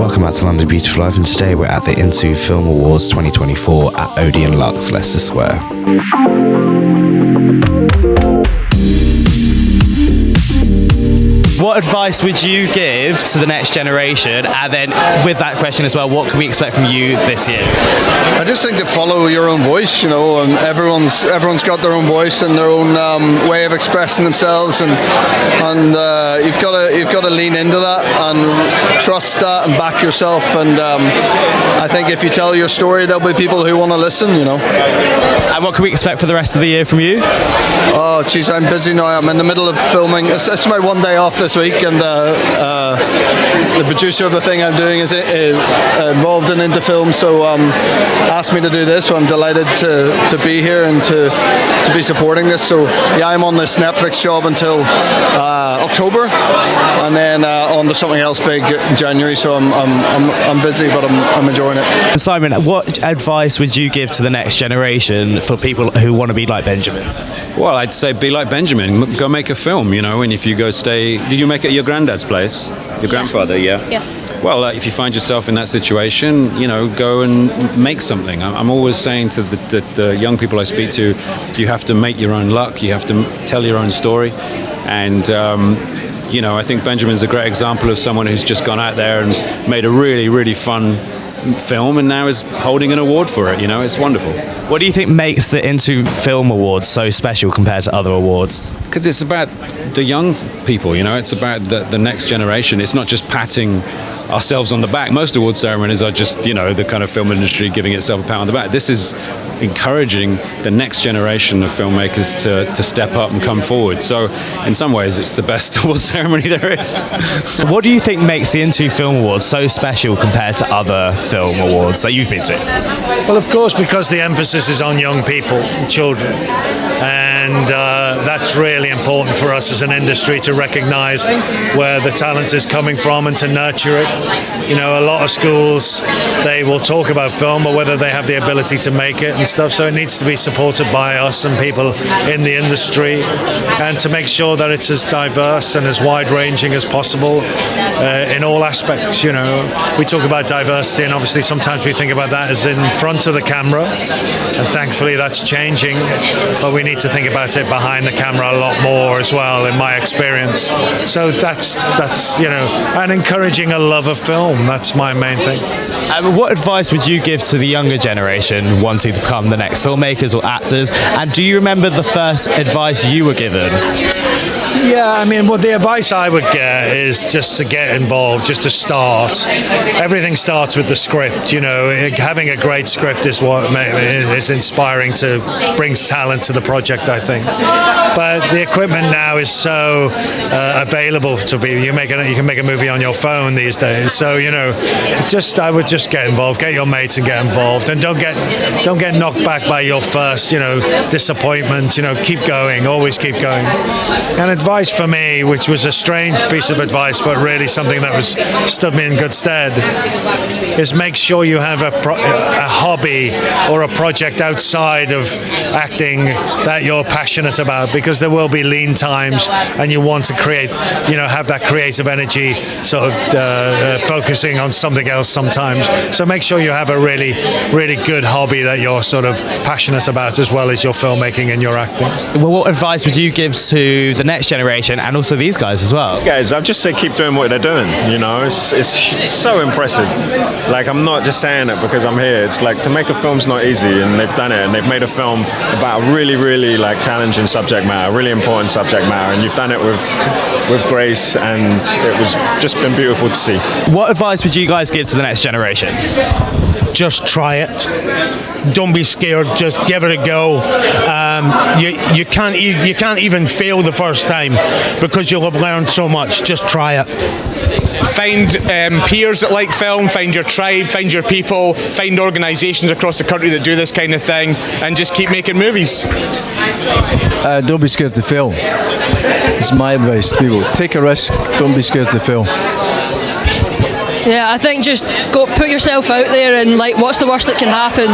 Welcome back to London Beautiful Life, and today we're at the Into Film Awards 2024 at Odeon Luxe, Leicester Square. What advice would you give to the next generation? And then with that question as well, what can we expect from you this year? I just think to follow your own voice, and everyone's got their own voice and their own way of expressing themselves, and you've got to lean into that and trust that and back yourself. And I think if you tell your story, there'll be people who want to listen. And what can we expect for the rest of the year from you? Oh, geez, I'm busy now. I'm in the middle of filming. It's my one day off this week, and the producer of the thing I'm doing is involved in Into Film, so asked me to do this, so I'm delighted to be here and to be supporting this. So yeah, I'm on this Netflix job until October, and then on to something else big in January. So I'm busy, but I'm enjoying it. Simon, what advice would you give to the next generation for people who want to be like Benjamin? Well, I'd say be like Benjamin. Go make a film, and if you go stay... Did you make it at your granddad's place? Your grandfather, yeah? Yeah. Well, if you find yourself in that situation, go and make something. I'm always saying to the young people I speak to, you have to make your own luck. You have to tell your own story. And, I think Benjamin's a great example of someone who's just gone out there and made a really, really fun film, and now is holding an award for it. It's wonderful. What do you think makes the Into Film Awards so special compared to other awards? Because it's about the young people, it's about the next generation. It's not just patting ourselves on the back. Most award ceremonies are just, the kind of film industry giving itself a pat on the back. This is encouraging the next generation of filmmakers to step up and come forward. So in some ways it's the best award ceremony there is. What do you think makes the Into Film Awards so special compared to other film awards that you've been to? Well, of course, because the emphasis is on young people, children, and that's really important for us as an industry to recognise where the talent is coming from and to nurture it. A lot of schools, they will talk about film, but whether they have the ability to make it and stuff, so it needs to be supported by us and people in the industry, and to make sure that it's as diverse and as wide-ranging as possible in all aspects. We talk about diversity, and obviously sometimes we think about that as in front of the camera, and thankfully that's changing, but we need to think about it behind the camera a lot more as well, in my experience. So that's and encouraging a love of film. That's my main thing. What advice would you give to the younger generation wanting to become the next filmmakers or actors? And do you remember the first advice you were given? Yeah, the advice I would get is just to get involved, just to start. Everything starts with the script. Having a great script is what is inspiring brings talent to the project, I think. But the equipment now is so available to be. You can make a movie on your phone these days. So I would just get involved, get your mates and get involved, and don't get knocked back by your first disappointment. Keep going, always keep going. And advice for me, which was a strange piece of advice, but really something that stood me in good stead, is make sure you have a hobby or a project outside of acting that you're passionate about, because there will be lean times and you want to create, have that creative energy sort of focusing on something else sometimes. So make sure you have a really, really good hobby that you're sort of passionate about, as well as your filmmaking and your acting. Well, what advice would you give to the next generation and also these guys as well? These guys, I'd just say keep doing what they're doing. It's so impressive. I'm not just saying it because I'm here. It's to make a film's not easy, and they've done it, and they've made a film about a really, really challenging subject matter, really important subject matter, and you've done it with grace, and it was just been beautiful to see. What advice would you guys give to the next generation? Just try it. Don't be scared. Just give it a go. You can't even fail the first time, because you'll have learned so much. Just try it. Find peers that like film, find your tribe, find your people, find organisations across the country that do this kind of thing, and just keep making movies. Don't be scared to fail. It's my advice to people. Take a risk. Don't be scared to fail. Yeah, I think just go put yourself out there, and what's the worst that can happen?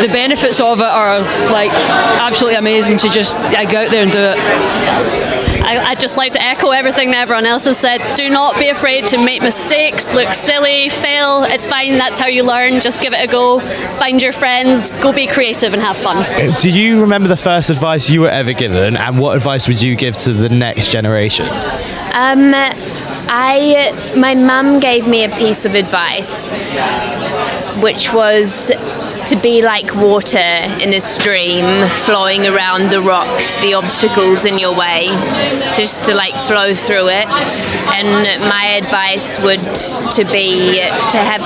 The benefits of it are absolutely amazing. So just go out there and do it. I'd just like to echo everything that everyone else has said. Do not be afraid to make mistakes, look silly, fail. It's fine. That's how you learn. Just give it a go. Find your friends. Go be creative and have fun. Do you remember the first advice you were ever given, and what advice would you give to the next generation? My mum gave me a piece of advice, which was to be like water in a stream, flowing around the rocks, the obstacles in your way, just to like flow through it. And my advice would be to have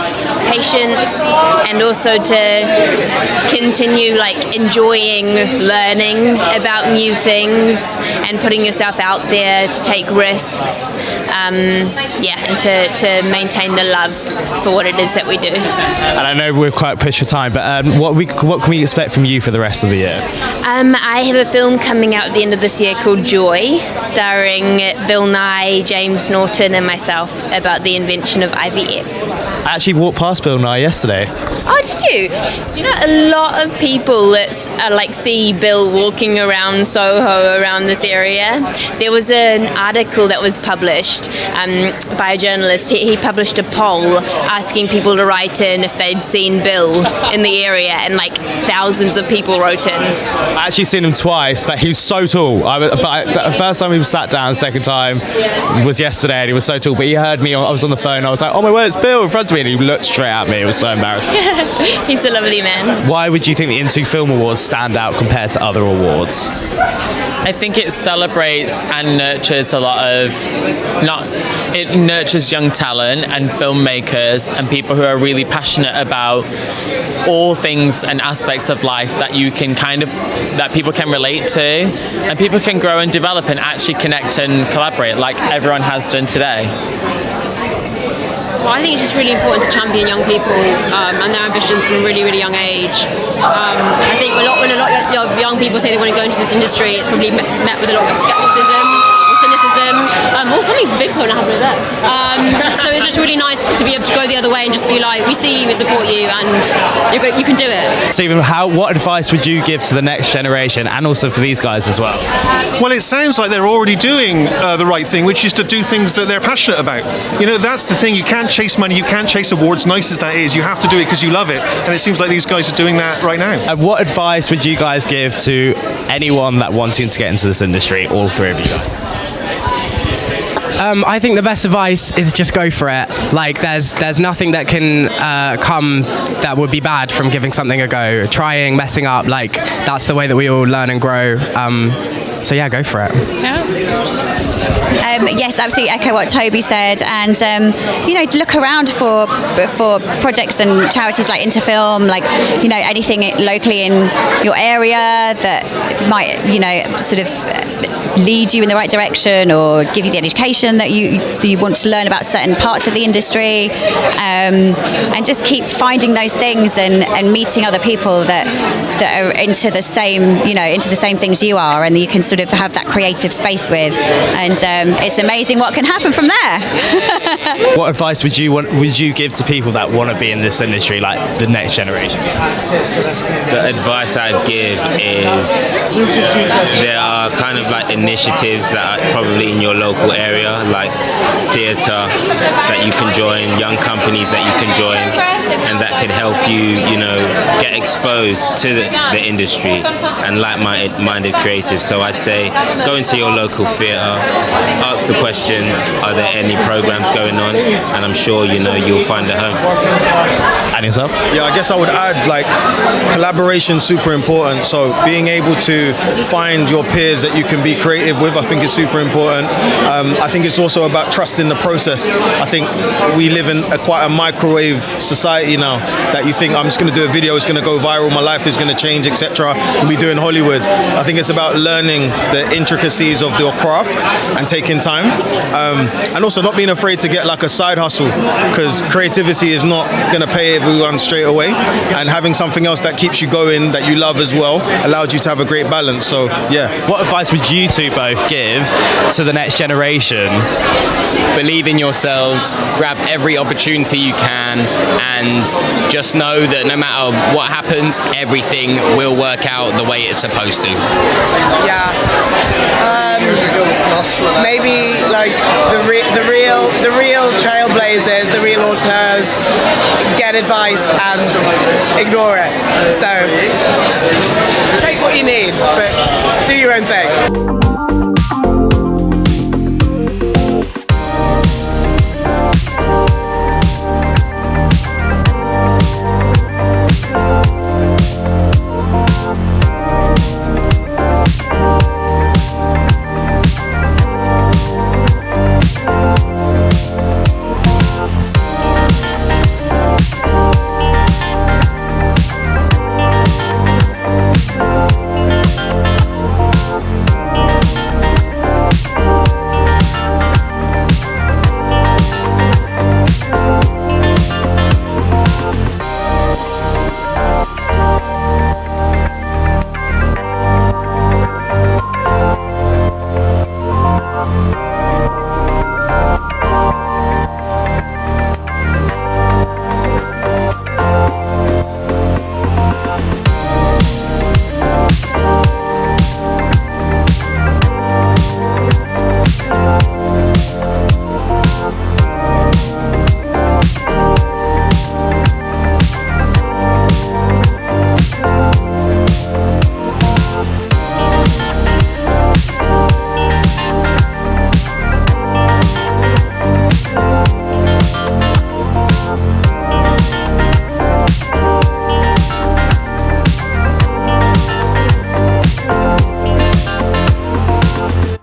patience and also to continue like enjoying learning about new things and putting yourself out there, to take risks, and to maintain the love for what it is that we do. And I know we're quite pushed for time, but what can we expect from you for the rest of the year? I have a film coming out at the end of this year called Joy, starring Bill Nye, James Norton and myself, about the invention of IVF. I actually walked past Bill Nye yesterday. Oh, did you? Do you know a lot of people that see Bill walking around Soho, around this area? There was an article that was published by a journalist. He published a poll asking people to write in if they'd seen Bill in the area, and like thousands of people wrote in. I actually seen him twice, but he's so tall. The first time he was sat down, second time was yesterday, and he was so tall. But he heard me. I was on the phone. I was like, "Oh my word, it's Bill!" in front of me, and he looked straight at me. It was so embarrassing. He's a lovely man. Why would you think the Into Film Awards stand out compared to other awards? I think it celebrates and nurtures a lot of it nurtures young talent and filmmakers and people who are really passionate about all things and aspects of life that that people can relate to, and people can grow and develop and actually connect and collaborate like everyone has done today. Well, I think it's just really important to champion young people and their ambitions from a really, really young age. I think when a lot of young people say they want to go into this industry, it's probably met with a lot of skepticism or cynicism. Something big's going to happen with that. So it's just really nice to be able to go the other way and just be like, we see you, we support you, and you can do it. Stephen, what advice would you give to the next generation, and also for these guys as well? Well, it sounds like they're already doing the right thing, which is to do things that they're passionate about. You know, that's the thing. You can't chase money, you can't chase awards, nice as that is. You have to do it because you love it. And it seems like these guys are doing that right now. And what advice would you guys give to anyone that wanting to get into this industry, all three of you guys? I think the best advice is just go for it. Like, there's nothing that can come that would be bad from giving something a go. Trying, messing up, like, that's the way that we all learn and grow. So yeah, go for it. Yes, absolutely echo what Tobie said, and look around for projects and charities like Interfilm, like anything locally in your area that might sort of lead you in the right direction or give you the education that you want to learn about certain parts of the industry, and just keep finding those things and meeting other people that are into the same things you are, and you can sort of have that creative space with, and it's amazing what can happen from there. What advice would you give to people that want to be in this industry, like the next generation? The advice I'd give is there are kind of like initiatives that are probably in your local area, like theatre that you can join, young companies that you can join, and that can help you, get exposed to the industry and like-minded creatives. So I'd say go into your local theatre, ask the question, are there any programs going on? And I'm sure you'll find a home. And yourself? Yeah, I guess I would add, like, collaboration super important. So being able to find your peers that you can be creative with, I think is super important. I think it's also about trusting the process. I think we live in quite a microwave society now, that you think I'm just going to do a video, it's going to go viral, my life is going to change, etc. And we do in Hollywood. I think it's about learning the intricacies of your craft and taking time, and also not being afraid to get like a side hustle, because creativity is not going to pay everyone straight away, and having something else that keeps you going, that you love as well, allows you to have a great balance. So yeah. What advice would you two both give to the next generation? Believe in yourselves, grab every opportunity you can, and just know that no matter what happens, everything will work out the way it's supposed to. Yeah. maybe like the real trailblazers, the real auteurs get advice and ignore it. So take what you need, but do your own thing.